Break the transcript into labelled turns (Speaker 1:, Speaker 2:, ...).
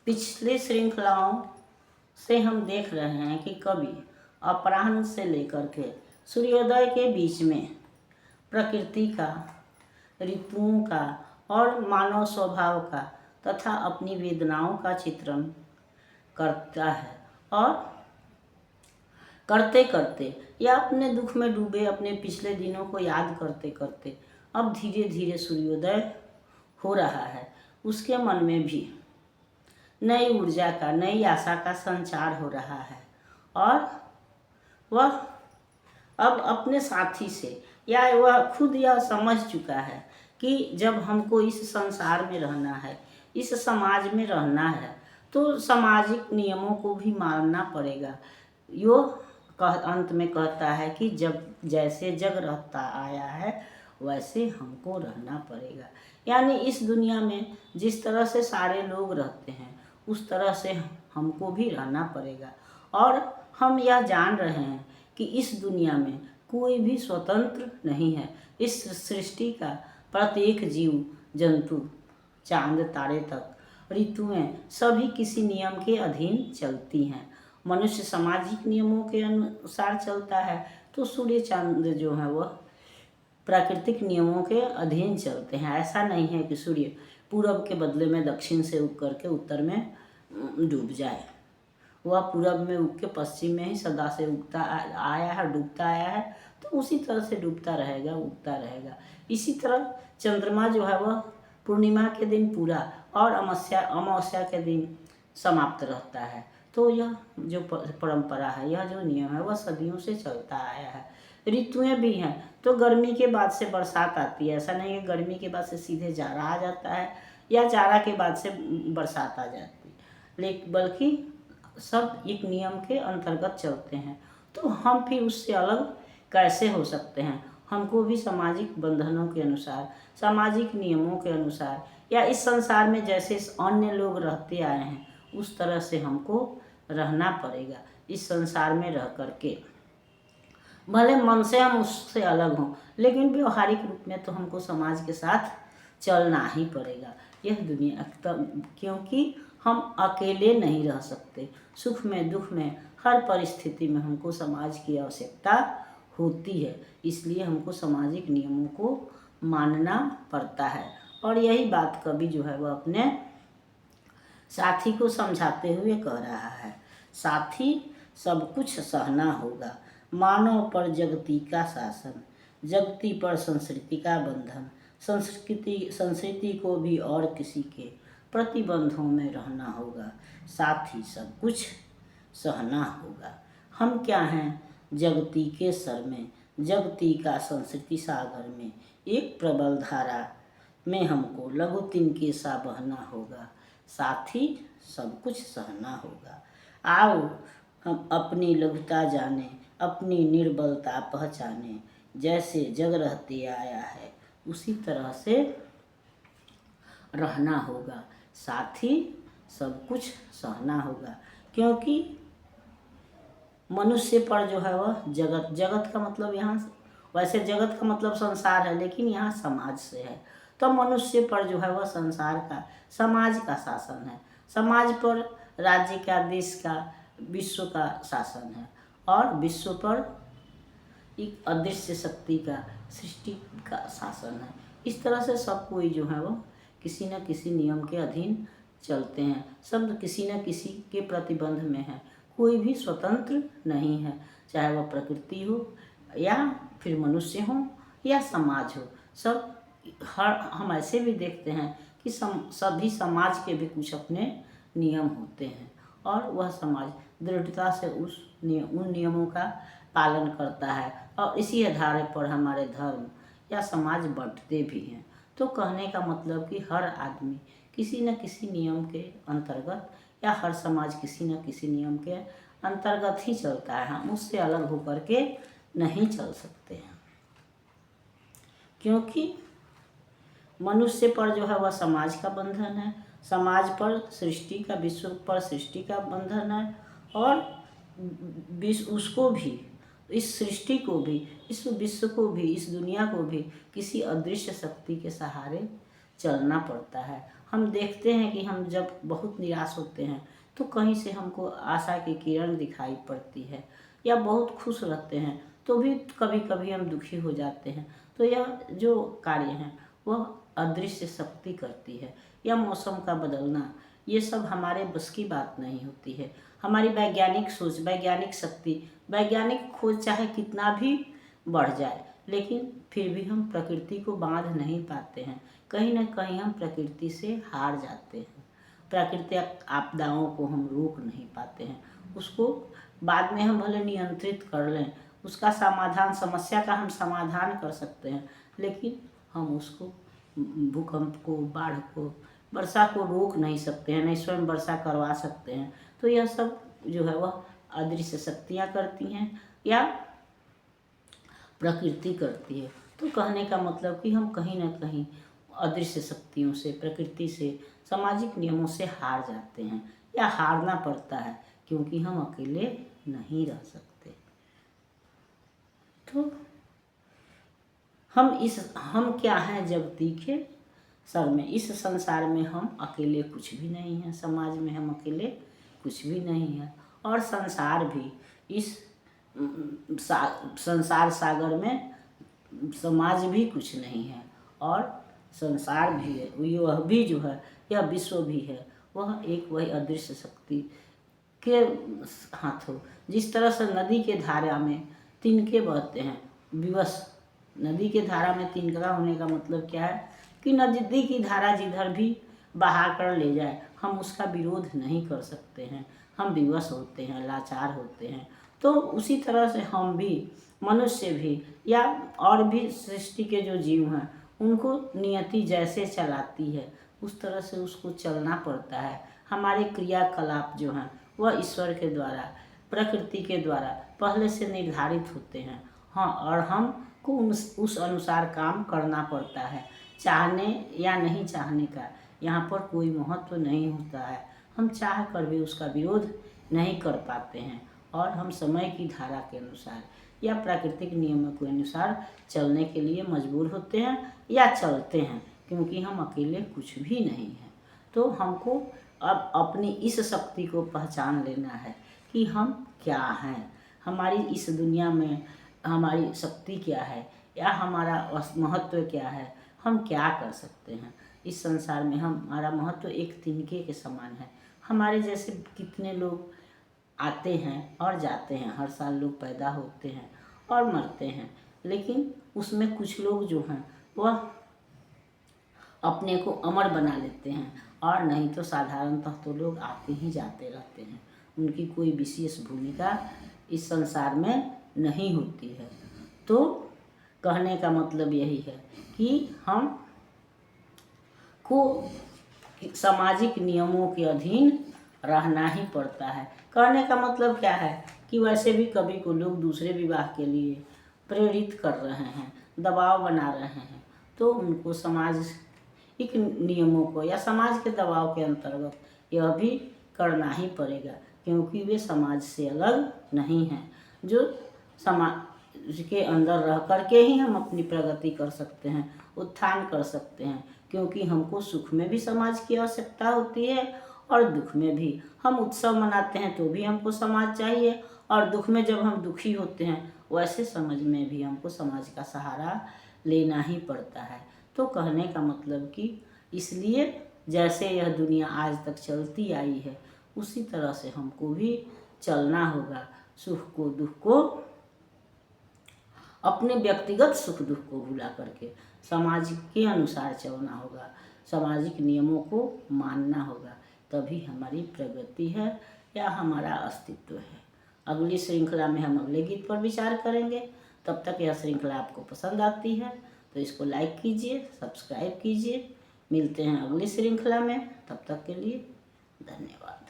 Speaker 1: पिछली श्रृंखलाओं से हम देख रहे हैं कि कवि अपराह्न से लेकर के सूर्योदय के बीच में प्रकृति का, ऋतुओं का और मानव स्वभाव का तथा अपनी वेदनाओं का चित्रण करता है। और करते करते या अपने दुख में डूबे अपने पिछले दिनों को याद करते करते अब धीरे धीरे सूर्योदय हो रहा है। उसके मन में भी नई ऊर्जा का, नई आशा का संचार हो रहा है और वह अब अपने साथी से या वह खुद यह समझ चुका है कि जब हमको इस संसार में रहना है, इस समाज में रहना है, तो सामाजिक नियमों को भी मानना पड़ेगा। यो अंत में कहता है कि जब जैसे जग रहता आया है वैसे हमको रहना पड़ेगा। यानी इस दुनिया में जिस तरह से सारे लोग रहते हैं उस तरह से हमको भी रहना पड़ेगा। और हम यह जान रहे हैं कि इस दुनिया में कोई भी स्वतंत्र नहीं है। इस सृष्टि का प्रत्येक जीव जंतु, चांद तारे तक, ऋतुएं सभी किसी नियम के अधीन चलती हैं। मनुष्य सामाजिक नियमों के अनुसार चलता है तो सूर्य चांद जो है वह प्राकृतिक नियमों के अधीन चलते हैं। ऐसा नहीं है कि सूर्य पूरब के बदले में दक्षिण से उग करके उत्तर में डूब जाए। वह पूरब में उग के पश्चिम में ही सदा से उगता आया है, डूबता आया है, तो उसी तरह से डूबता रहेगा, उगता रहेगा। इसी तरह चंद्रमा जो है वह पूर्णिमा के दिन पूरा और अमावस्या के दिन समाप्त रहता है। तो यह जो परंपरा है, यह जो नियम है वह सदियों से चलता आया है। ऋतुएं भी हैं तो गर्मी के बाद से बरसात आती है। ऐसा नहीं है गर्मी के बाद से सीधे जाड़ा आ जाता है या जाड़ा के बाद से बरसात आ जाती है, लेकिन बल्कि सब एक नियम के अंतर्गत चलते हैं। तो हम फिर उससे अलग कैसे हो सकते हैं? हमको भी सामाजिक बंधनों के अनुसार, सामाजिक नियमों के अनुसार या इस संसार में जैसे अन्य लोग रहते आए हैं उस तरह से हमको रहना पड़ेगा। इस संसार में रह करके भले मन से हम उससे अलग हों, लेकिन व्यवहारिक रूप में तो हमको समाज के साथ चलना ही पड़ेगा। यह दुनिया क्योंकि हम अकेले नहीं रह सकते। सुख में, दुख में, हर परिस्थिति में हमको समाज की आवश्यकता होती है। इसलिए हमको सामाजिक नियमों को मानना पड़ता है। और यही बात कवि जो है वह अपने साथी को समझाते हुए कह रहा है। साथी, सब कुछ सहना होगा, मानव पर जगती का शासन, जगती पर संस्कृति का बंधन, संस्कृति को भी और किसी के प्रतिबंधों में रहना होगा। साथ ही सब कुछ सहना होगा। हम क्या हैं? जगती के सर में, जगती का संस्कृति सागर में, एक प्रबल धारा में हमको लघु तिनके सा बहना होगा। साथ ही सब कुछ सहना होगा। आओ हम अपनी लघुता जाने, अपनी निर्बलता पहचाने। जैसे जग रहते आया है उसी तरह से रहना होगा। साथ ही सब कुछ सहना होगा। क्योंकि मनुष्य पर जो है वह जगत का मतलब यहाँ वैसे जगत का मतलब संसार है, लेकिन यहाँ समाज से है। तो मनुष्य पर जो है वह संसार का, समाज का शासन है। समाज पर राज्य का, देश का, विश्व का शासन है। और विश्व पर एक अदृश्य शक्ति का, सृष्टि का शासन है। इस तरह से सब कोई जो है वो किसी न किसी नियम के अधीन चलते हैं। सब किसी न किसी के प्रतिबंध में है। कोई भी स्वतंत्र नहीं है, चाहे वह प्रकृति हो या फिर मनुष्य हो या समाज हो। सब हम ऐसे भी देखते हैं कि सभी समाज के भी कुछ अपने नियम होते हैं और वह समाज दृढ़ता से उन नियमों का पालन करता है। और इसी आधार पर हमारे धर्म या समाज बढ़ते भी हैं। तो कहने का मतलब कि हर आदमी किसी न किसी नियम के अंतर्गत या हर समाज किसी न किसी नियम के अंतर्गत ही चलता है। हम उससे अलग होकर के नहीं चल सकते हैं, क्योंकि मनुष्य पर जो है वह समाज का बंधन है, समाज पर सृष्टि का, विश्व पर सृष्टि का बंधन है। और उसको भी, इस सृष्टि को भी, इस विश्व को भी, इस दुनिया को भी किसी अदृश्य शक्ति के सहारे चलना पड़ता है। हम देखते हैं कि हम जब बहुत निराश होते हैं तो कहीं से हमको आशा की किरण दिखाई पड़ती है, या बहुत खुश रहते हैं तो भी कभी कभी हम दुखी हो जाते हैं। तो यह जो कार्य है वह अदृश्य शक्ति करती है। या मौसम का बदलना, ये सब हमारे बस की बात नहीं होती है। हमारी वैज्ञानिक सोच, वैज्ञानिक शक्ति, वैज्ञानिक खोज चाहे कितना भी बढ़ जाए, लेकिन फिर भी हम प्रकृति को बांध नहीं पाते हैं। कहीं ना कहीं हम प्रकृति से हार जाते हैं। प्राकृतिक आपदाओं को हम रोक नहीं पाते हैं। उसको बाद में हम भले नियंत्रित कर लें, उसका समाधान, समस्या का हम समाधान कर सकते हैं, लेकिन हम उसको, भूकंप को, बाढ़ को, वर्षा को रोक नहीं सकते हैं, नहीं स्वयं वर्षा करवा सकते हैं। तो यह सब जो है वह अदृश्य शक्तियाँ करती हैं या प्रकृति करती है। तो कहने का मतलब कि हम कहीं ना कहीं अदृश्य शक्तियों से, प्रकृति से, सामाजिक नियमों से हार जाते हैं, या हारना पड़ता है, क्योंकि हम अकेले नहीं रह सकते। तो हम क्या हैं जब दिखे सर में। इस संसार में हम अकेले कुछ भी नहीं हैं, समाज में हम अकेले कुछ भी नहीं हैं, और संसार भी, इस संसार सागर में समाज भी कुछ नहीं है, और संसार भी है, वह भी जो है, यह विश्व भी है, वह एक वही अदृश्य शक्ति के हाथों। जिस तरह से नदी के धारा में तिनके बहते हैं, विवश, नदी के धारा में तिनका होने का मतलब क्या है कि नदी की धारा जिधर भी बहा कर ले जाए, हम उसका विरोध नहीं कर सकते हैं, हम विवश होते हैं, लाचार होते हैं। तो उसी तरह से हम भी, मनुष्य भी, या और भी सृष्टि के जो जीव हैं, उनको नियति जैसे चलाती है उस तरह से उसको चलना पड़ता है। हमारे क्रियाकलाप जो हैं वह ईश्वर के द्वारा, प्रकृति के द्वारा पहले से निर्धारित होते हैं। हाँ, और हमको उस अनुसार काम करना पड़ता है। चाहने या नहीं चाहने का यहाँ पर कोई महत्व नहीं होता है। हम चाह कर भी उसका विरोध नहीं कर पाते हैं, और हम समय की धारा के अनुसार या प्राकृतिक नियमों के अनुसार चलने के लिए मजबूर होते हैं या चलते हैं, क्योंकि हम अकेले कुछ भी नहीं हैं। तो हमको अब अपनी इस शक्ति को पहचान लेना है कि हम क्या हैं, हमारी इस दुनिया में हमारी शक्ति क्या है, या हमारा महत्व क्या है, हम क्या कर सकते हैं इस संसार में। हमारा महत्व एक तिनके के समान है। हमारे जैसे कितने लोग आते हैं और जाते हैं, हर साल लोग पैदा होते हैं और मरते हैं, लेकिन उसमें कुछ लोग जो हैं वह अपने को अमर बना लेते हैं, और नहीं तो साधारणतः तो लोग आते ही जाते रहते हैं। उनकी कोई विशेष भूमिका इस संसार में नहीं होती है। तो कहने का मतलब यही है कि हम को सामाजिक नियमों के अधीन रहना ही पड़ता है। कहने का मतलब क्या है कि वैसे भी कभी को लोग दूसरे विवाह के लिए प्रेरित कर रहे हैं, दबाव बना रहे हैं, तो उनको सामाजिक नियमों को या समाज के दबाव के अंतर्गत यह भी करना ही पड़ेगा, क्योंकि वे समाज से अलग नहीं हैं। जो समाज के अंदर रह करके ही हम अपनी प्रगति कर सकते हैं, उत्थान कर सकते हैं, क्योंकि हमको सुख में भी समाज की आवश्यकता होती है और दुख में भी। हम उत्सव मनाते हैं तो भी हमको समाज चाहिए, और दुख में जब हम दुखी होते हैं वैसे समझ में भी हमको समाज का सहारा लेना ही पड़ता है। तो कहने का मतलब कि इसलिए जैसे यह दुनिया आज तक चलती आई है उसी तरह से हमको भी चलना होगा। सुख को, दुख को, अपने व्यक्तिगत सुख दुख को भुला करके समाज के अनुसार चलना होगा, सामाजिक नियमों को मानना होगा, तभी हमारी प्रगति है या हमारा अस्तित्व है। अगली श्रृंखला में हम अगले गीत पर विचार करेंगे। तब तक यह श्रृंखला आपको पसंद आती है तो इसको लाइक कीजिए, सब्सक्राइब कीजिए। मिलते हैं अगली श्रृंखला में, तब तक के लिए धन्यवाद।